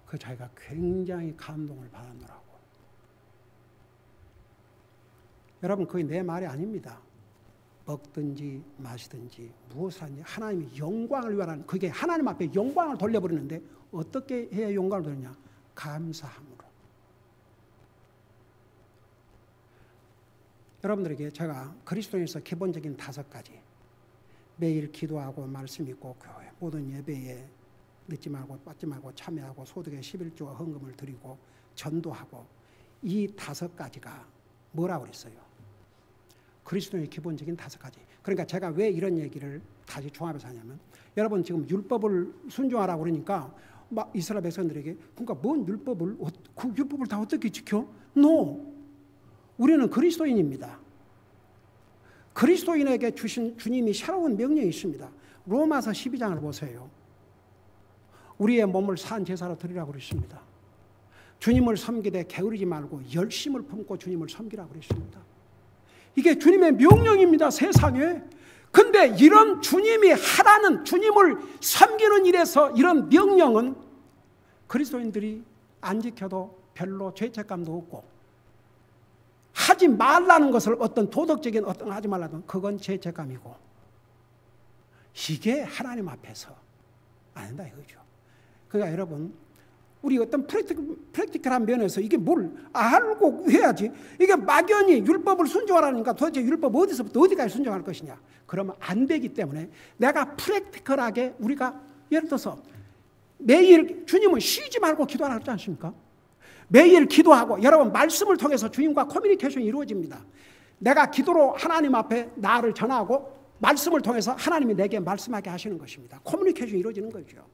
그 자기가 굉장히 감동을 받았노라고. 여러분 그게 내 말이 아닙니다. 먹든지 마시든지 무엇을 하든지 하나님의 영광을 위하라는 그게 하나님 앞에 영광을 돌려버리는데 어떻게 해야 영광을 돌리냐? 감사함으로. 여러분들에게 제가 그리스도인에서 기본적인 5가지 매일 기도하고 말씀 읽고 교회 모든 예배에 늦지 말고 빠지 말고 참여하고 소득의 11조와 헌금을 드리고 전도하고 이 5가지가 뭐라고 그랬어요? 그리스도의 기본적인 5가지. 그러니까 제가 왜 이런 얘기를 다시 종합해서 하냐면 여러분 지금 율법을 순종하라고 그러니까 막 이스라엘 백성들에게 그러니까 뭔 율법을 그 율법을 다 어떻게 지켜? No. 우리는 그리스도인입니다. 그리스도인에게 주신 주님이 새로운 명령이 있습니다. 로마서 12장을 보세요. 우리의 몸을 산 제사로 드리라고 그랬습니다. 주님을 섬기되 게으르지 말고 열심을 품고 주님을 섬기라고 그랬습니다. 이게 주님의 명령입니다. 세상에. 근데 이런 주님이 하라는 주님을 섬기는 일에서 이런 명령은 그리스도인들이 안 지켜도 별로 죄책감도 없고 하지 말라는 것을 어떤 도덕적인 어떤 하지 말라는 그건 죄책감이고 이게 하나님 앞에서 안 된다 이거죠. 그러니까 여러분 우리 어떤 프랙티컬한 면에서 이게 뭘 알고 해야지. 이게 막연히 율법을 순종하라니까 도대체 율법 어디서부터 어디까지 순종할 것이냐. 그러면 안 되기 때문에 내가 프랙티컬하게 우리가 예를 들어서 매일 주님은 쉬지 말고 기도하라 그러지 않습니까? 매일 기도하고 여러분 말씀을 통해서 주님과 커뮤니케이션이 이루어집니다. 내가 기도로 하나님 앞에 나를 전하고 말씀을 통해서 하나님이 내게 말씀하게 하시는 것입니다. 커뮤니케이션이 이루어지는 거죠.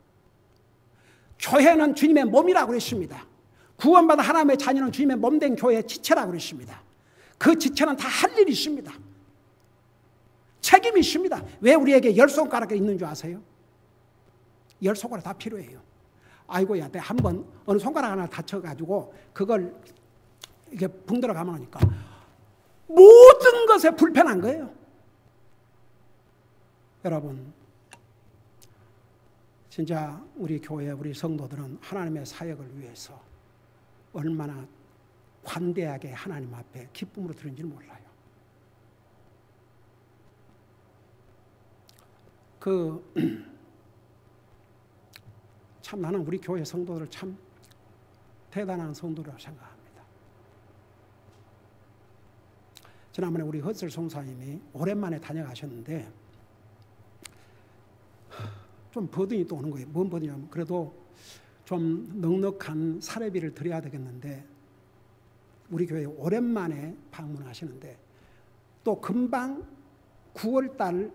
교회는 주님의 몸이라고 그랬습니다. 구원받은 하나님의 자녀는 주님의 몸된 교회의 지체라고 그랬습니다. 그 지체는 다 할 일이 있습니다. 책임이 있습니다. 왜 우리에게 10손가락이 있는 줄 아세요? 10손가락 다 필요해요. 아이고야, 내가 한번 어느 손가락 하나 다쳐가지고 그걸 이게 붕 들어가면 하니까 모든 것에 불편한 거예요. 여러분 진짜 우리 교회 우리 성도들은 하나님의 사역을 위해서 얼마나 관대하게 하나님 앞에 기쁨으로 드는지 몰라요. 참 나는 우리 교회 성도들 참 대단한 성도라고 생각합니다. 지난번에 우리 헛슬 송사님이 오랜만에 다녀가셨는데 좀 버든이 또 오는 거예요. 뭔 버든이냐면 그래도 좀 넉넉한 사례비를 드려야 되겠는데 우리 교회에 오랜만에 방문하시는데 또 금방 9월달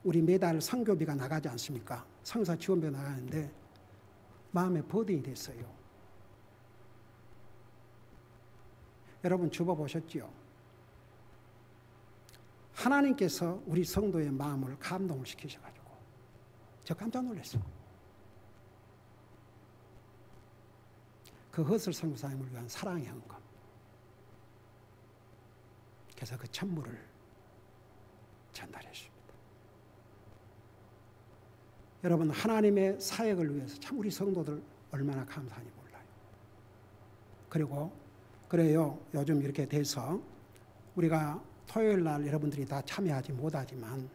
우리 매달 선교비가 나가지 않습니까? 성사 지원비가 나가는데 마음에 버든이 됐어요. 여러분 접어보셨지요? 하나님께서 우리 성도의 마음을 감동을 시키셔가지고 저 깜짝 놀랐어요. 그 헛슬 선교사님을 위한 사랑의 헌금. 그래서 그 천물을 전달했습니다. 여러분 하나님의 사역을 위해서 참 우리 성도들 얼마나 감사한지 몰라요. 그리고 그래요. 요즘 이렇게 돼서 우리가 토요일 날 여러분들이 다 참여하지 못하지만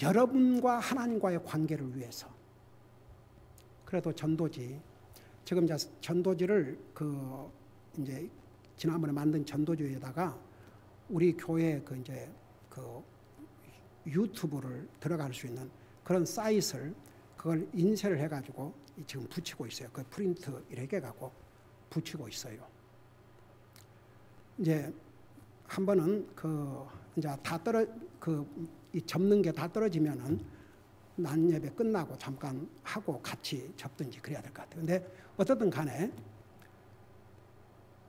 여러분과 하나님과의 관계를 위해서 그래도 전도지 지금 이제 전도지를 이제 지난번에 만든 전도지에다가 우리 교회 이제 유튜브를 들어갈 수 있는 그런 사이트를 그걸 인쇄를 해가지고 지금 붙이고 있어요. 그 프린트 이렇게 해갖고 붙이고 있어요. 이제 한 번은 이제 이 접는 게 다 떨어지면은 난 예배 끝나고 잠깐 하고 같이 접든지 그래야 될 것 같아요. 근데 어떻든 간에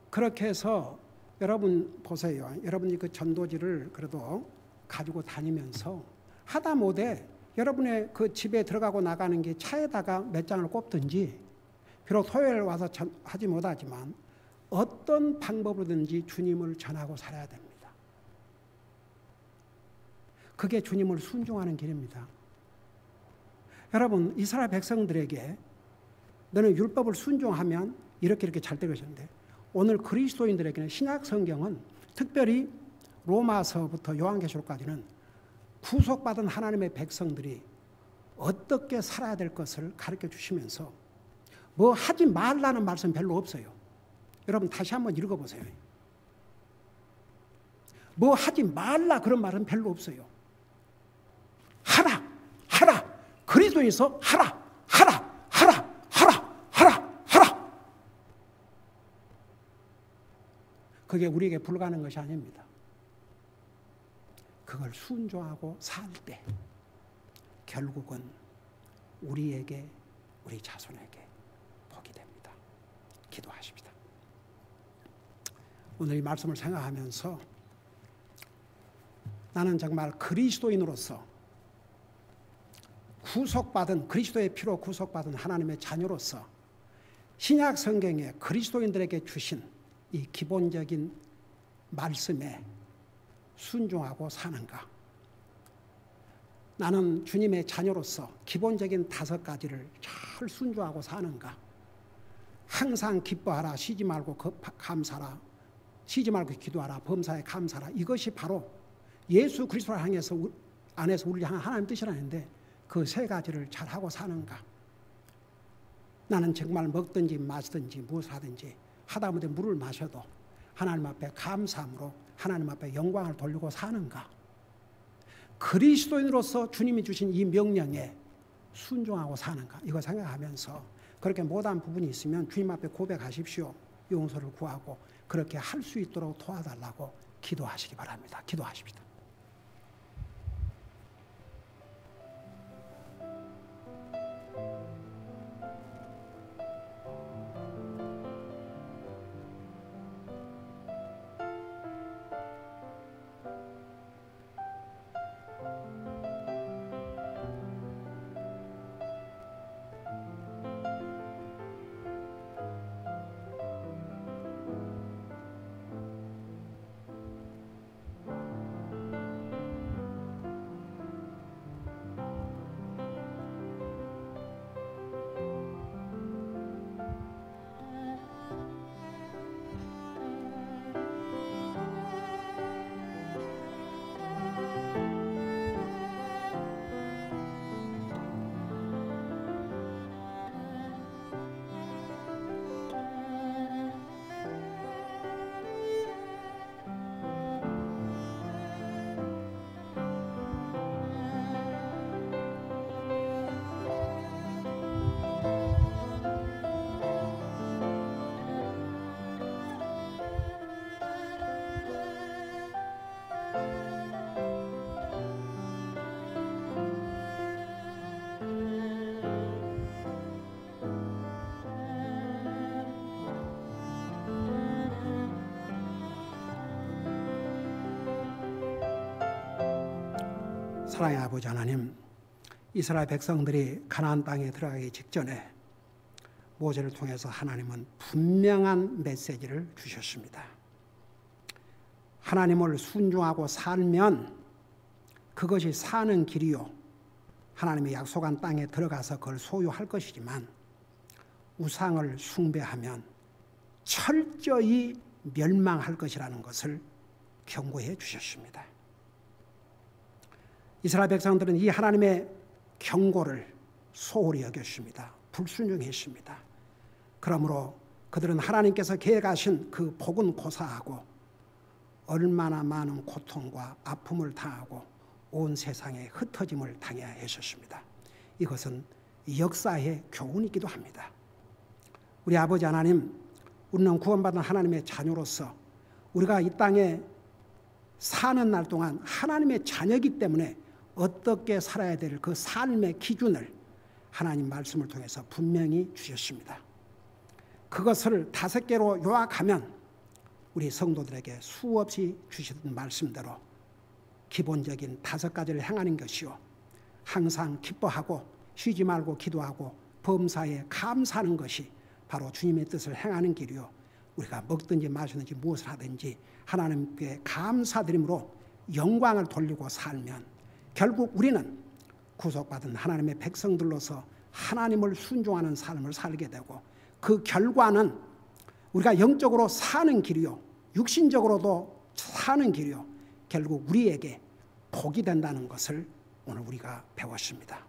그렇게 해서 여러분 보세요. 여러분이 그 전도지를 그래도 가지고 다니면서 하다못해 여러분의 그 집에 들어가고 나가는 게 차에다가 몇 장을 꼽든지 비록 토요일 와서 하지 못하지만 어떤 방법으로든지 주님을 전하고 살아야 됩니다. 그게 주님을 순종하는 길입니다. 여러분 이스라엘 백성들에게 너는 율법을 순종하면 이렇게 잘 될 것인데 오늘 그리스도인들에게는 신약 성경은 특별히 로마서부터 요한계시록까지는 구속받은 하나님의 백성들이 어떻게 살아야 될 것을 가르쳐 주시면서 뭐 하지 말라는 말씀 별로 없어요. 여러분 다시 한번 읽어보세요. 뭐 하지 말라 그런 말은 별로 없어요. 하라, 하라. 그리스도에서 하라, 하라, 하라, 하라, 하라, 하라. 그게 우리에게 불가능한 것이 아닙니다. 그걸 순종하고 살 때 결국은 우리에게, 우리 자손에게 복이 됩니다. 기도하십시다. 오늘 이 말씀을 생각하면서 나는 정말 그리스도인으로서 구속받은, 그리스도의 피로 구속받은 하나님의 자녀로서 신약 성경에 그리스도인들에게 주신 이 기본적인 말씀에 순종하고 사는가? 나는 주님의 자녀로서 기본적인 5가지를 잘 순종하고 사는가? 항상 기뻐하라, 쉬지 말고 감사하라, 쉬지 말고 기도하라, 범사에 감사하라. 이것이 바로 예수 그리스도를 향해서 안에서 우리를 향한 하나님 뜻이라는데 그 3가지를 잘하고 사는가? 나는 정말 먹든지 마시든지 무엇을 하든지 하다못해 물을 마셔도 하나님 앞에 감사함으로 하나님 앞에 영광을 돌리고 사는가? 그리스도인으로서 주님이 주신 이 명령에 순종하고 사는가? 이거 생각하면서 그렇게 못한 부분이 있으면 주님 앞에 고백하십시오. 용서를 구하고 그렇게 할 수 있도록 도와달라고 기도하시기 바랍니다. 기도하십시다. 사랑의 아버지 하나님, 이스라엘 백성들이 가나안 땅에 들어가기 직전에 모세를 통해서 하나님은 분명한 메시지를 주셨습니다. 하나님을 순종하고 살면 그것이 사는 길이요, 하나님의 약속한 땅에 들어가서 그걸 소유할 것이지만 우상을 숭배하면 철저히 멸망할 것이라는 것을 경고해 주셨습니다. 이스라엘 백성들은 이 하나님의 경고를 소홀히 여겼습니다. 불순종했습니다. 그러므로 그들은 하나님께서 계획하신 그 복은 고사하고 얼마나 많은 고통과 아픔을 당하고 온 세상에 흩어짐을 당해야 했었습니다. 이것은 역사의 교훈이기도 합니다. 우리 아버지 하나님, 우리는 구원받은 하나님의 자녀로서 우리가 이 땅에 사는 날 동안 하나님의 자녀이기 때문에 어떻게 살아야 될 그 삶의 기준을 하나님 말씀을 통해서 분명히 주셨습니다. 그것을 5개로 요약하면 우리 성도들에게 수없이 주시던 말씀대로 기본적인 5가지를 행하는 것이요, 항상 기뻐하고 쉬지 말고 기도하고 범사에 감사하는 것이 바로 주님의 뜻을 행하는 길이요, 우리가 먹든지 마시든지 무엇을 하든지 하나님께 감사드림으로 영광을 돌리고 살면 결국 우리는 구속받은 하나님의 백성들로서 하나님을 순종하는 삶을 살게 되고, 그 결과는 우리가 영적으로 사는 길이요, 육신적으로도 사는 길이요, 결국 우리에게 복이 된다는 것을 오늘 우리가 배웠습니다.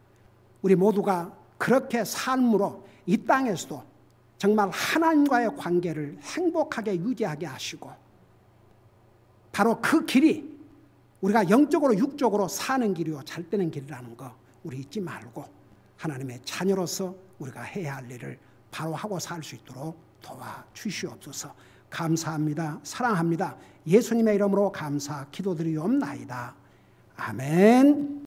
우리 모두가 그렇게 삶으로 이 땅에서도 정말 하나님과의 관계를 행복하게 유지하게 하시고 바로 그 길이 우리가 영적으로 육적으로 사는 길이요 잘 되는 길이라는 거 우리 잊지 말고 하나님의 자녀로서 우리가 해야 할 일을 바로 하고 살 수 있도록 도와주시옵소서. 감사합니다. 사랑합니다. 예수님의 이름으로 감사 기도드리옵나이다. 아멘.